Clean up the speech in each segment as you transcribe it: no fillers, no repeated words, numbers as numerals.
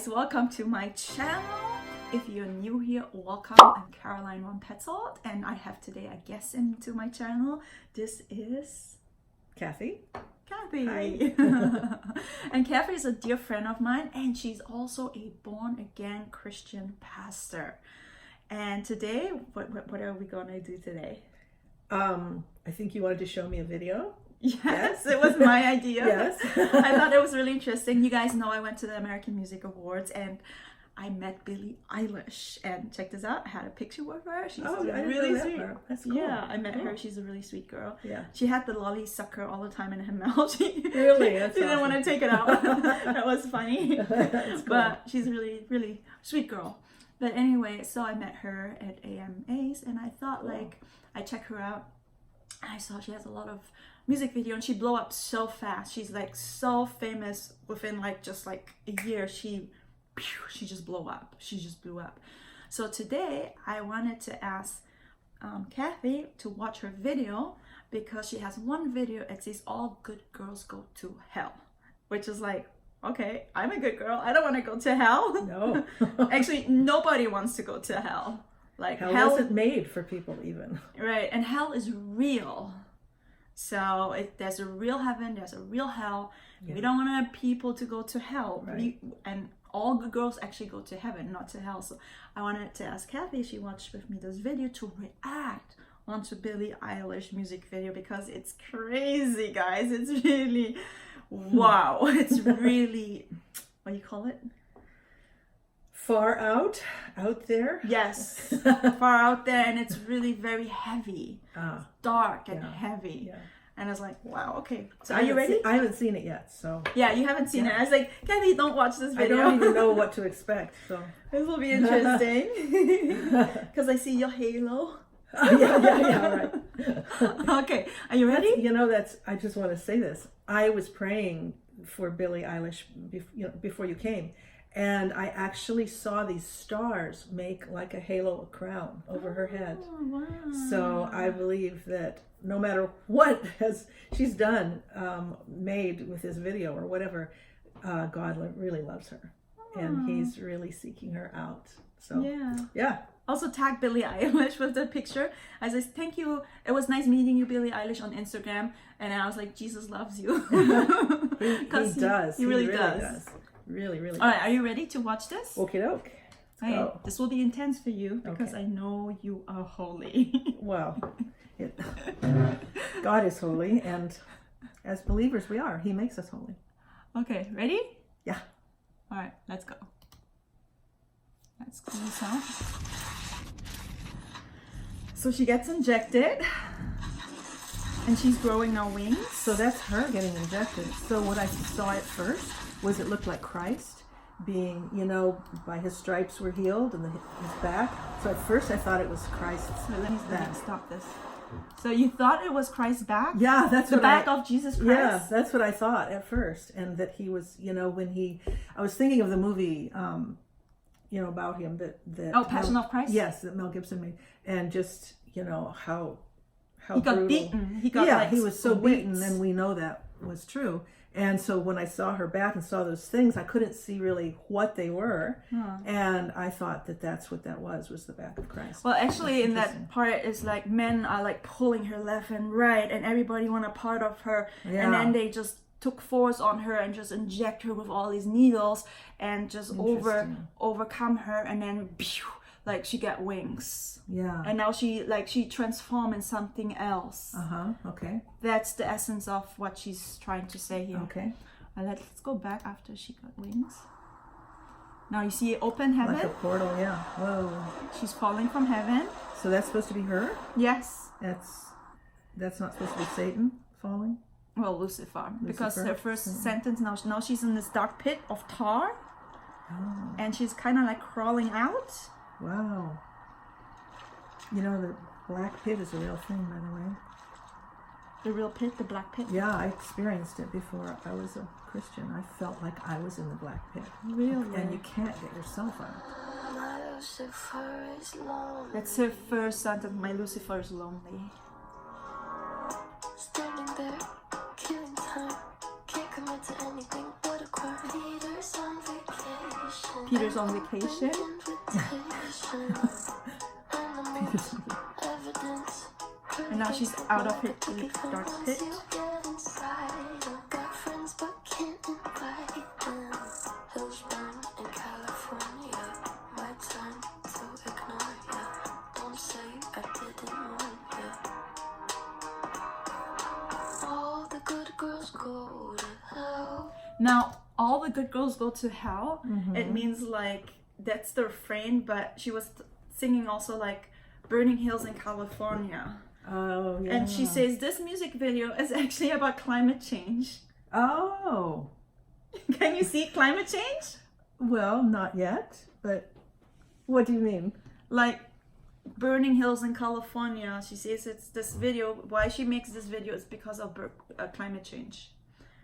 guys, welcome to my channel. If you're new here, welcome. I'm Carolin from Petzholdt, and I have today a guest into my channel. This is Kathy. Kathy. And Kathy is a dear friend of mine, and she's also a born again Christian pastor. And today, what are we gonna do today? I think you wanted to show me a video. Yes, it was my idea. Yes. I thought it was really interesting. You guys know I went to the American Music Awards and I met Billie Eilish. And check this out, I had a picture with her. She's really sweet. That's cool. Yeah, I met her. She's a really sweet girl. Yeah. She had the lolly sucker all the time in her mouth. Really? That's she didn't want to take it out. That was funny. That's cool. But she's a really, really sweet girl. But anyway, so I met her at AMAs and I thought I checked her out. I saw she has a lot of music video and she blew up so fast. She's like so famous within just a year. She just blew up. She just blew up. So today I wanted to ask Kathy to watch her video because she has one video. It says all good girls go to hell, which is like, okay, I'm a good girl. I don't want to go to hell. No. Actually, nobody wants to go to hell. Like hell wasn't made for people even. Right, and hell is real. So there's a real heaven, there's a real hell. Yeah. We don't want people to go to hell. Right. And all good girls actually go to heaven, not to hell. So I wanted to ask Kathy if she watched with me this video to react onto Billie Eilish music video because it's crazy, guys. It's really, wow. It's really, what do you call it? Far out there? Yes, far out there, and it's really very heavy. Dark and heavy. Yeah. And I was like, wow, okay. So are you ready? I haven't seen it yet, so. Yeah, you haven't seen it. I was like, Kathy, don't watch this video. I don't even know what to expect, so. This will be interesting. Because I see your halo. Yeah, right. Okay, are you ready? I just want to say this. I was praying for Billie Eilish before you came. And I actually saw these stars make like a halo, a crown over her head. Wow. So I believe that no matter what she's done, made with this video or whatever, God really loves her. And he's really seeking her out. So yeah. Also tag Billie Eilish with the picture. I said, thank you. It was nice meeting you, Billie Eilish, on Instagram. And I was like, Jesus loves you. He does. He really does. Really, really. All right, are you ready to watch this? Okie doke. Okay, this will be intense for you because I know you are holy. Well, God is holy, and as believers we are. He makes us holy. Okay, ready? Yeah. All right, let's go. Let's clean this out. So she gets injected, and she's growing now wings. So that's her getting injected. So what I saw at first was it looked like Christ being, by his stripes we're healed and his back. So at first I thought it was Christ's back. Stop this. So you thought it was Christ's back? Yeah, that's the back of Jesus Christ? Yeah, that's what I thought at first. And that he was, I was thinking of the movie, about him that Passion of Christ? Yes, that Mel Gibson made. And just, how he got brutal. Beaten. He was so beaten, and we know that was true. And so when I saw her back and saw those things, I couldn't see really what they were. And I thought that's what that was the back of Christ. Well, actually in that part, it's like men are like pulling her left and right and everybody want a part of her. Yeah. And then they just took force on her and just inject her with all these needles and just overcome her. And then she got wings. Yeah. And now she transformed in something else. Okay. That's the essence of what she's trying to say here. Okay. Let's go back after she got wings. Now you see open heaven. Like a portal, yeah. Whoa. She's falling from heaven. So that's supposed to be her? Yes. That's not supposed to be Satan falling? Well, Lucifer. Because her first sentence, now she's in this dark pit of tar. Oh. And she's kind of like crawling out. Wow. The black pit is a real thing, by the way. The real pit, the black pit? Yeah, I experienced it before I was a Christian. I felt like I was in the black pit. Really? And you can't get yourself out. My Lucifer is lonely. That's her first sentence, my Lucifer is lonely. Standing there, killing time. Can't commit to anything but a choir. Leaders on vacation. Peter's on vacation. And now she's out of her dark pit. Now, all the good girls go to hell. It means like that's the refrain, but she was singing also like burning hills in California. Oh, yeah. And she says this music video is actually about climate change. Oh. Can you see climate change? Well, not yet, but what do you mean? Like burning hills in California. She says it's this video. Why she makes this video is because of climate change.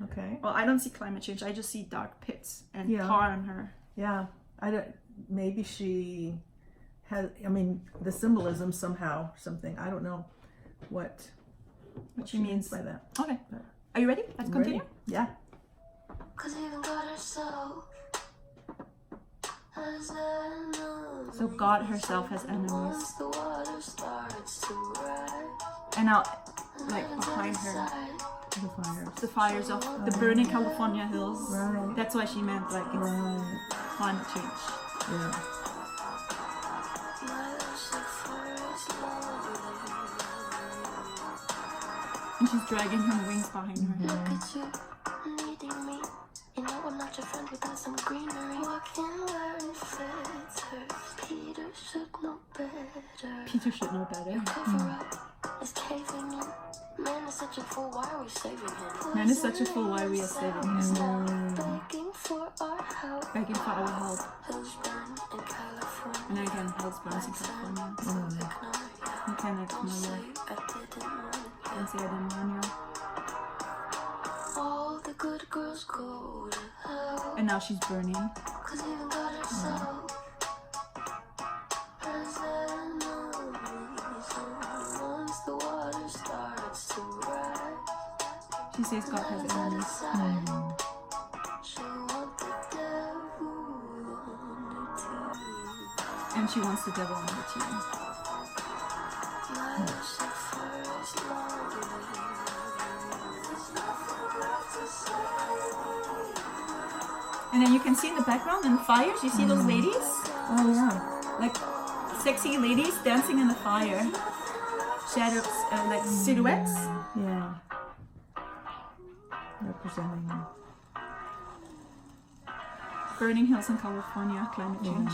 Okay. Well, I don't see climate change. I just see dark pits and tar on her. Yeah. I don't. Maybe she has. I mean, the symbolism somehow, something. I don't know what she means by that. Okay. Are you ready? Let's continue. Ready? Yeah. 'Cause even God herself has enemies. So God herself has enemies. Once the water starts to rise, And now, like behind her, the fires of the burning California hills. Right. That's why she meant like it's climate change. Yeah. And she's dragging her wings behind her. look at you, needing me. You know I'm not your friend without some greenery. Walking where it fits her. Peter should know better. Peter should know better. Cover up is caving in. Man is such a fool, why are we saving him? Man is such a fool, why we are saving him? Begging for our help. Begging for our help. Hills burn in California. And again, hell's burns in California. You can ignore you. Don't say I didn't warn you. All the good girls go to hell. And now she's burning. 'Cause even God herself has enemies. And once the water starts to rise, She says God has enemies. she'll want the devil on her team. And she wants the devil on her team. My Lucifer is lonely. There's nothing left to say. And then you can see in the background in the fires, you see those ladies? Oh yeah. Like sexy ladies dancing in the fire. Shadows, like silhouettes. Yeah. Representing. Burning hills in California, climate change.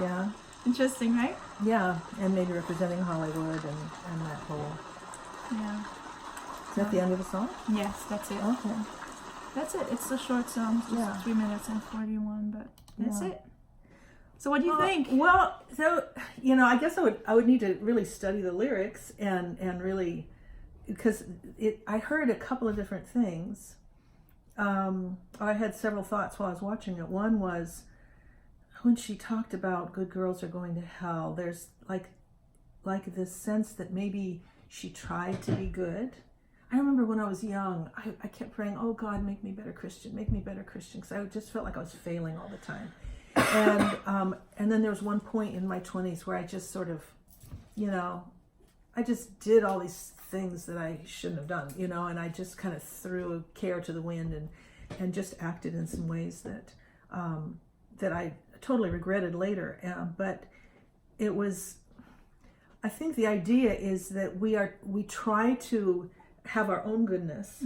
Yeah. Interesting, right? Yeah. And maybe representing Hollywood and that whole. Yeah. Is that the end of the song? Yes, that's it. Okay. That's it. It's a short song, just Yeah. 3 minutes and 41, but that's Yeah. it. So what do you think? Well, so I guess I would need to really study the lyrics and really, because I heard a couple of different things. I had several thoughts while I was watching it. One was when she talked about good girls are going to hell. There's like this sense that maybe she tried to be good. I remember when I was young, I kept praying, "Oh God, make me better Christian, make me better Christian," because I just felt like I was failing all the time. And then there was one point in my 20s where I just sort of, I just did all these things that I shouldn't have done, and I just kind of threw care to the wind and just acted in some ways that I totally regretted later. But it was, I think the idea is that we try to have our own goodness,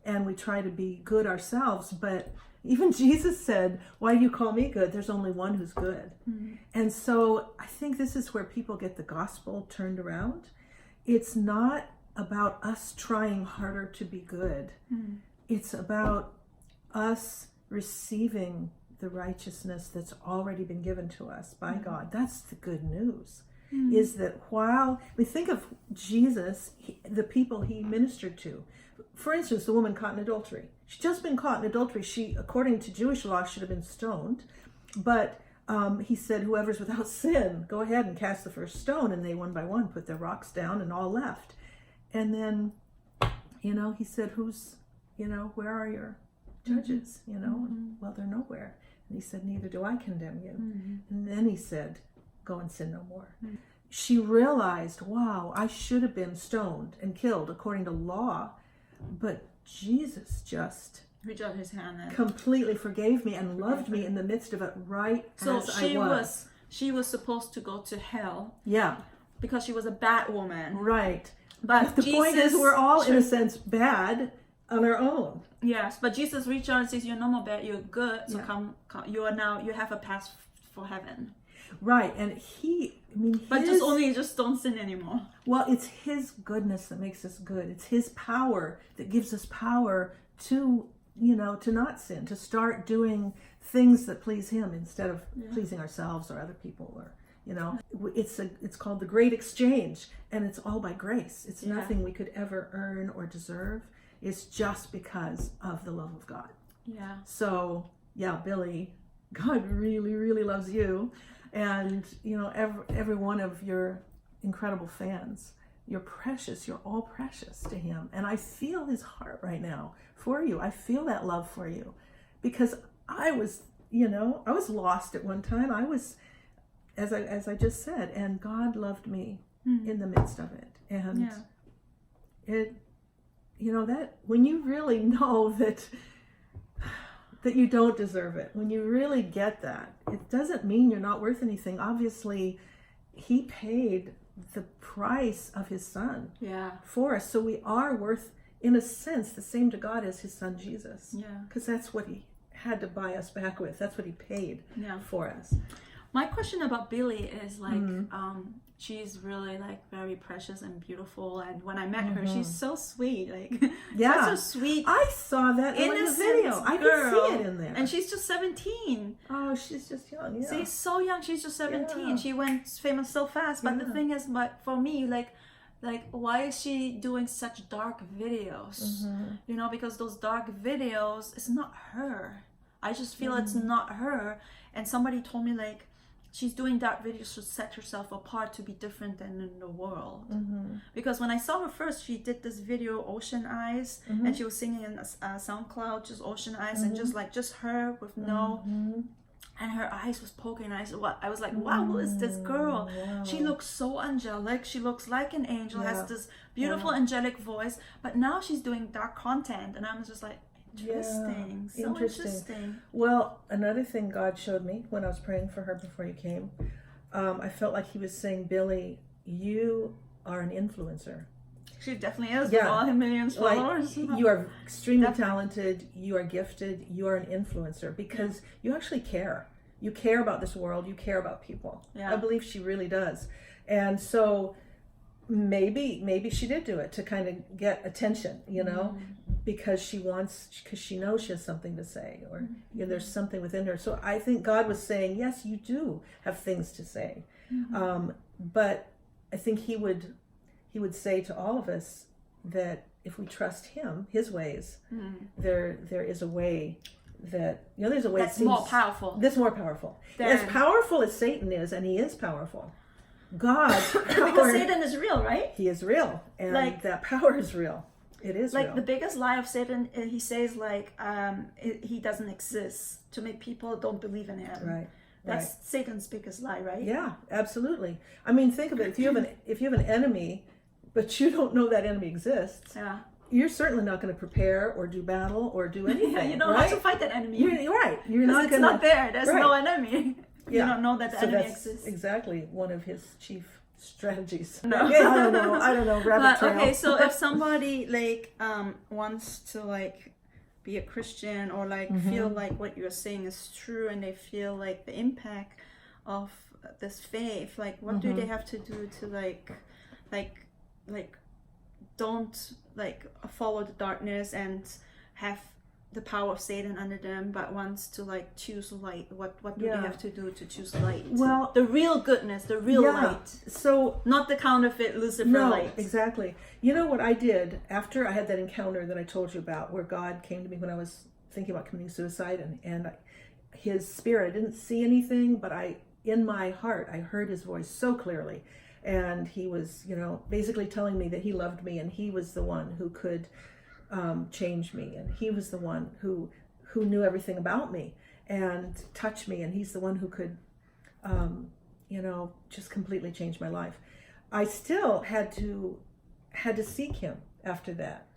and we try to be good ourselves, but even Jesus said, "Why do you call me good? There's only one who's good." And so I think this is where people get the gospel turned around. It's not about us trying harder to be good. It's about us receiving the righteousness that's already been given to us by God. That's the good news. Is that while we think of Jesus, the people he ministered to, for instance, the woman caught in adultery. She'd just been caught in adultery. She, according to Jewish law, should have been stoned. But he said, "Whoever's without sin, go ahead and cast the first stone." And they one by one put their rocks down and all left. And then, he said, "Where are your judges?" Well, they're nowhere. And he said, neither do I condemn you. Mm-hmm. And then he said, go and sin no more. Mm-hmm. She realized, wow, I should have been stoned and killed according to law, but Jesus just reached out his hand and completely forgave me and loved me in the midst of it, right as I was. She was supposed to go to hell. Yeah. Because she was a bad woman. Right. But the point is, we're all, in a sense, bad on our own. Yes, but Jesus reached out and says, you're no more bad, you're good, so come, you have a pass for heaven. Right, and but just don't sin anymore. Well, it's his goodness that makes us good. It's his power that gives us power to, to not sin, to start doing things that please him instead of pleasing ourselves or other people, or, it's called the great exchange, and it's all by grace. It's nothing we could ever earn or deserve. It's just because of the love of God. Yeah. So, Billie, God really, really loves you. And, every one of your incredible fans, you're precious. You're all precious to him. And I feel his heart right now for you. I feel that love for you. Because I was, I was lost at one time. I was, as I just said, and God loved me in the midst of it. And it, that when you really know that you don't deserve it, when you really get that, it doesn't mean you're not worth anything. Obviously, he paid the price of his son for us. So we are worth, in a sense, the same to God as his son Jesus. Yeah. Because that's what he had to buy us back with. That's what he paid for us. My question about Billie is she's really very precious and beautiful, and when I met her, she's so sweet, such a sweet. I saw that in the video. I could see it in there. And she's just 17. Oh, she's just young. Yeah. She's so young. She's just 17. Yeah. She went famous so fast. But the thing is, for me, why is she doing such dark videos? Because those dark videos, it's not her. I just feel it's not her. And somebody told me she's doing dark videos to set herself apart, to be different than in the world. Because when I saw her first, she did this video, Ocean Eyes, and she was singing in SoundCloud, just Ocean Eyes, and just her with and her eyes was poking. I was like, wow, who is this girl? Wow. She looks so angelic. She looks like an angel, has this beautiful angelic voice. But now she's doing dark content, and I'm just like, interesting. So interesting. Well, another thing God showed me when I was praying for her before you came, I felt like he was saying, Billie, you are an influencer. She definitely is. With all her millions of followers. You are extremely talented. You are gifted. You are an influencer because you actually care. You care about this world. You care about people. Yeah. I believe she really does. And so maybe she did do it to kind of get attention, because she knows she has something to say, or there's something within her. So I think God was saying, yes, you do have things to say. But I think he would say to all of us that if we trust him, his ways, there is a way that, there's a way that's more powerful. That's more powerful. As powerful as Satan is, and he is powerful, God's power, because Satan is real, right? He is real, and that power is real. It is real. The biggest lie of Satan, he says he doesn't exist, to make people don't believe in him. Right. That's Satan's biggest lie, right? Yeah, absolutely. I mean, think of it. If you have an enemy, but you don't know that enemy exists, you're certainly not going to prepare or do battle or do anything. You don't have to fight that enemy. You're right. You're not going to. It's not there. There's no enemy. You don't know that the enemy exists. Exactly one of his chief strategies. No. I don't know. Rabbit trail. Okay, so if somebody wants to be a Christian or feel like what you're saying is true, and they feel the impact of this faith, what do they have to do to don't follow the darkness and have the power of Satan under them, but wants to choose light? What do they have to do to choose light? Well, the real goodness, the real light. So not the counterfeit Lucifer light. Exactly. You know what I did after I had that encounter that I told you about, where God came to me when I was thinking about committing suicide, and his spirit, I didn't see anything, but in my heart, I heard his voice so clearly. And he was, basically telling me that he loved me, and he was the one who could change me, and he was the one who knew everything about me. and touch me, and he's the one who could, you know, just completely change my life. I still had to seek him after that.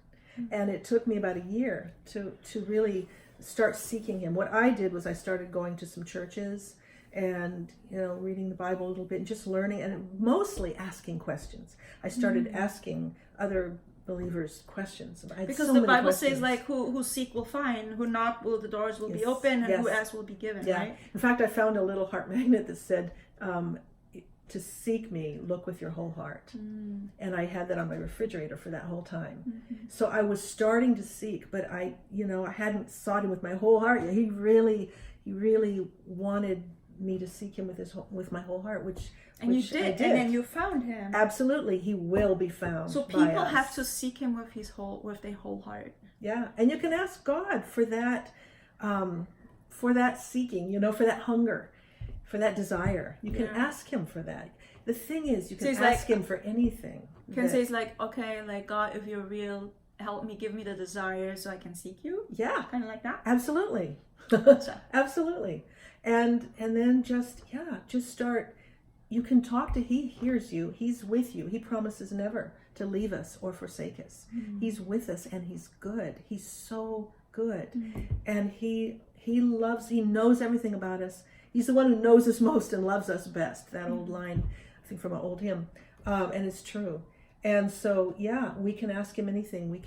And it took me about a year to really start seeking him. What I did was I started going to some churches and, you know, reading the Bible a little bit and just learning, and mostly asking questions. I started asking other believers questions. Because the Bible says, like, who seek will find, who knock will, the doors will be open, and who asks will be given, right? In fact, I found a little heart magnet that said, to seek me, look with your whole heart. And I had that on my refrigerator for that whole time. So I was starting to seek, but I hadn't sought him with my whole heart yet. He really wanted me to seek him with my whole heart, which you did, I did. And then you found him. Absolutely, he will be found. So people have to seek him with their whole heart. Yeah, and you can ask God for that seeking, you know, for that hunger, for that desire. You can ask him for that. The thing is, you can ask him for anything. You can say, it's like, okay, like, God, if you're real, help me, give me the desire so I can seek you. Yeah. Kind of like that. Absolutely. Absolutely. And then just start. You can talk to, he hears you. He's with you. He promises never to leave us or forsake us. He's with us, and he's good. He's so good. And he loves, he knows everything about us. He's the one who knows us most and loves us best. That old line, I think, from an old hymn. And it's true. And so, yeah, we can ask him anything. We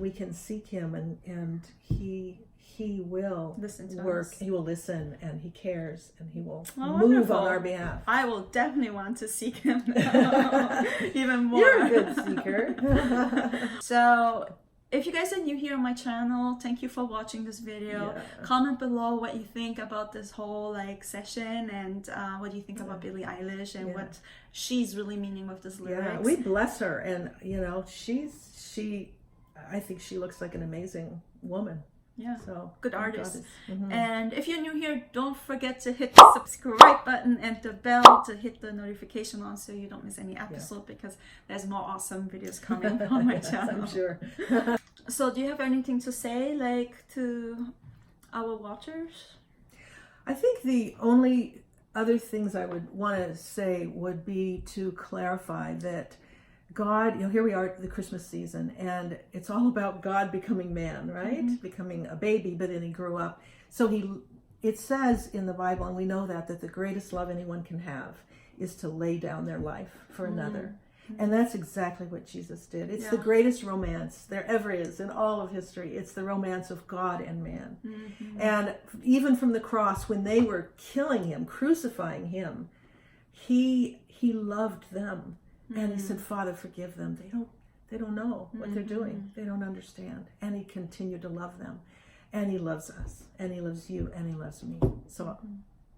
can seek him, and he will work. He will listen, and he cares, and he will move on our behalf. I will definitely want to seek him now, even more. You're a good seeker. So, if you guys are new here on my channel, thank you for watching this video. Comment below what you think about this whole session, and what do you think about Billie Eilish and what she's really meaning with this lyrics. Yeah, we bless her, and you know, I think she looks like an amazing woman. Yeah, so good artist. And if you're new here, don't forget to hit the subscribe button and the bell to hit the notification on so you don't miss any episode, because there's more awesome videos coming on my channel. I'm sure. So do you have anything to say to our watchers? I think the only other things I would want to say would be to clarify that God, you know, here we are at the Christmas season, and it's all about God becoming man, right? Becoming a baby, but then he grew up. So it says in the Bible, and we know that the greatest love anyone can have is to lay down their life for another. And that's exactly what Jesus did. It's the greatest romance there ever is in all of history. It's the romance of God and man. And even from the cross, when they were killing him, crucifying him, he loved them. And he said, Father, forgive them. They don't know what they're doing. They don't understand. And he continued to love them. And he loves us. And he loves you. And he loves me. So,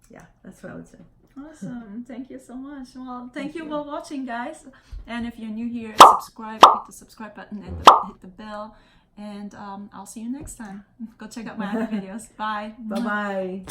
yeah, that's what I would say. Awesome. Thank you so much. Well, thank you for watching, guys. And if you're new here, subscribe. Hit the subscribe button and hit the bell. And I'll see you next time. Go check out my other videos. Bye. Bye-bye.